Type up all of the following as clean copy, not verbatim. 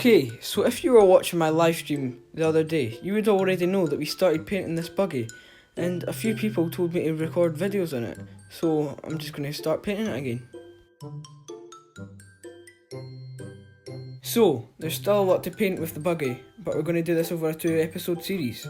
Okay, so if you were watching my live stream the other day, you would already know that we started painting this buggy, and a few people told me to record videos on it, so I'm just going to start painting it again. So, there's still a lot to paint with the buggy, but we're going to do this over a 2-episode series.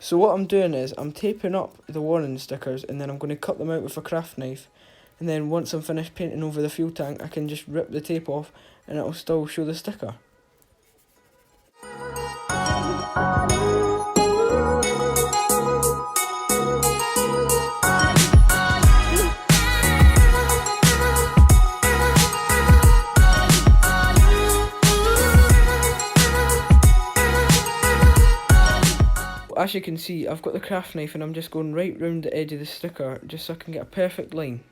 So what I'm doing is, I'm taping up the warning stickers and then I'm going to cut them out with a craft knife, and then once I'm finished painting over the fuel tank I can just rip the tape off and it'll still show the sticker. As you can see, I've got the craft knife and I'm just going right round the edge of the sticker just so I can get a perfect line.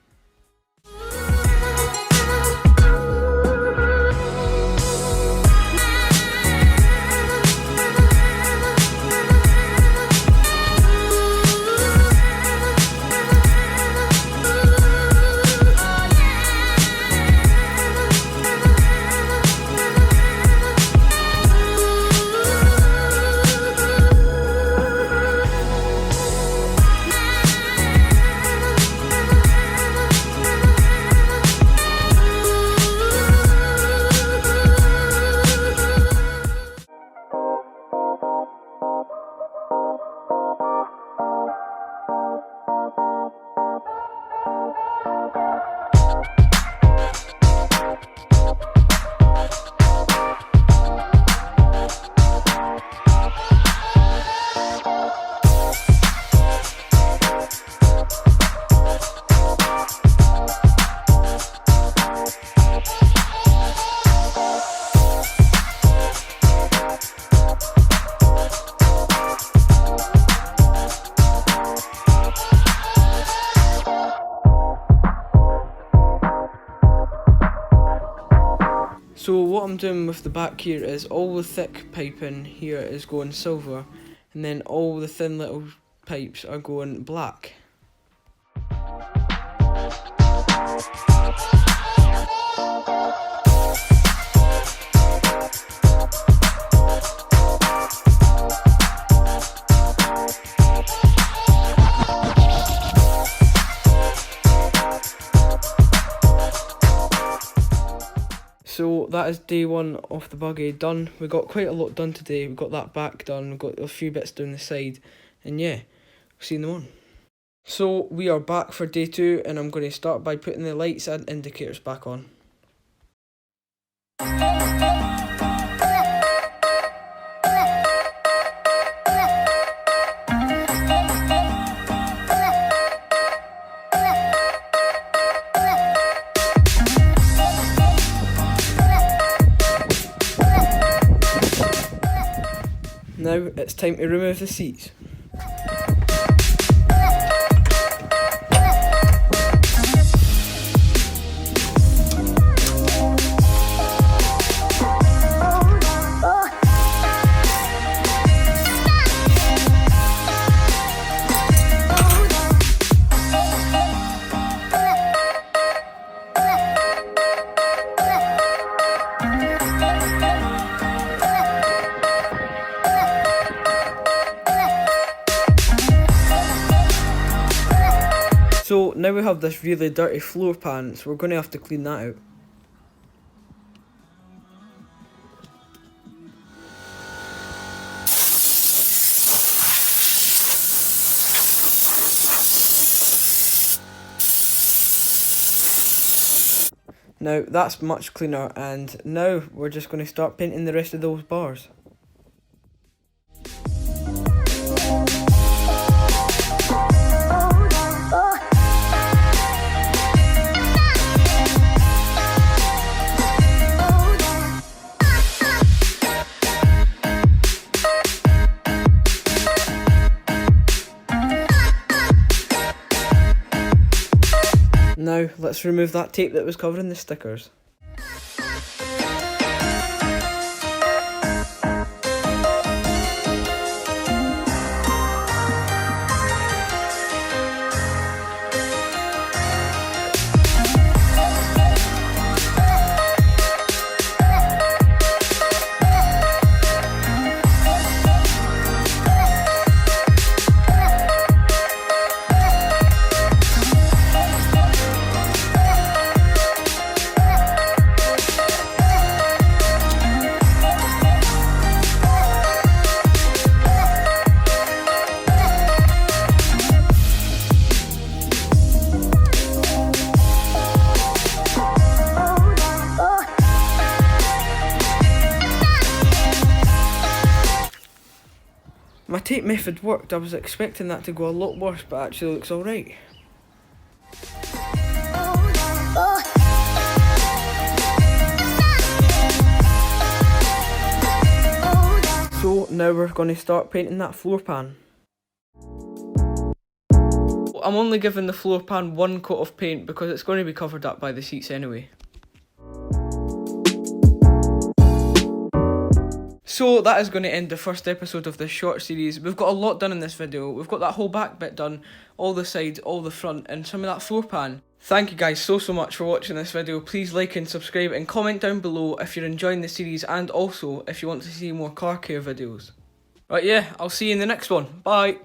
So what I'm doing with the back here is all the thick piping here is going silver, and then all the thin little pipes are going black. So that is day one of the buggy done. We got quite a lot done today. We got that back done, we got a few bits down the side, and yeah, we'll see you in the morning. So we are back for day two, and I'm going to start by putting the lights and indicators back on. Now it's time to remove the seats. So now we have this really dirty floor pan, so we're going to have to clean that out. Now that's much cleaner, and now we're just going to start painting the rest of those bars. Now let's remove that tape that was covering the stickers. My tape method worked. I was expecting that to go a lot worse, but it actually looks alright. So now we're going to start painting that floor pan. I'm only giving the floor pan one coat of paint because it's going to be covered up by the seats anyway. So that is going to end the first episode of this short series. We've got a lot done in this video. We've got that whole back bit done, all the sides, all the front, and some of that floor pan. Thank you guys so much for watching this video. Please like and subscribe and comment down below if you're enjoying the series, and also if you want to see more car care videos. Right, yeah, I'll see you in the next one. Bye!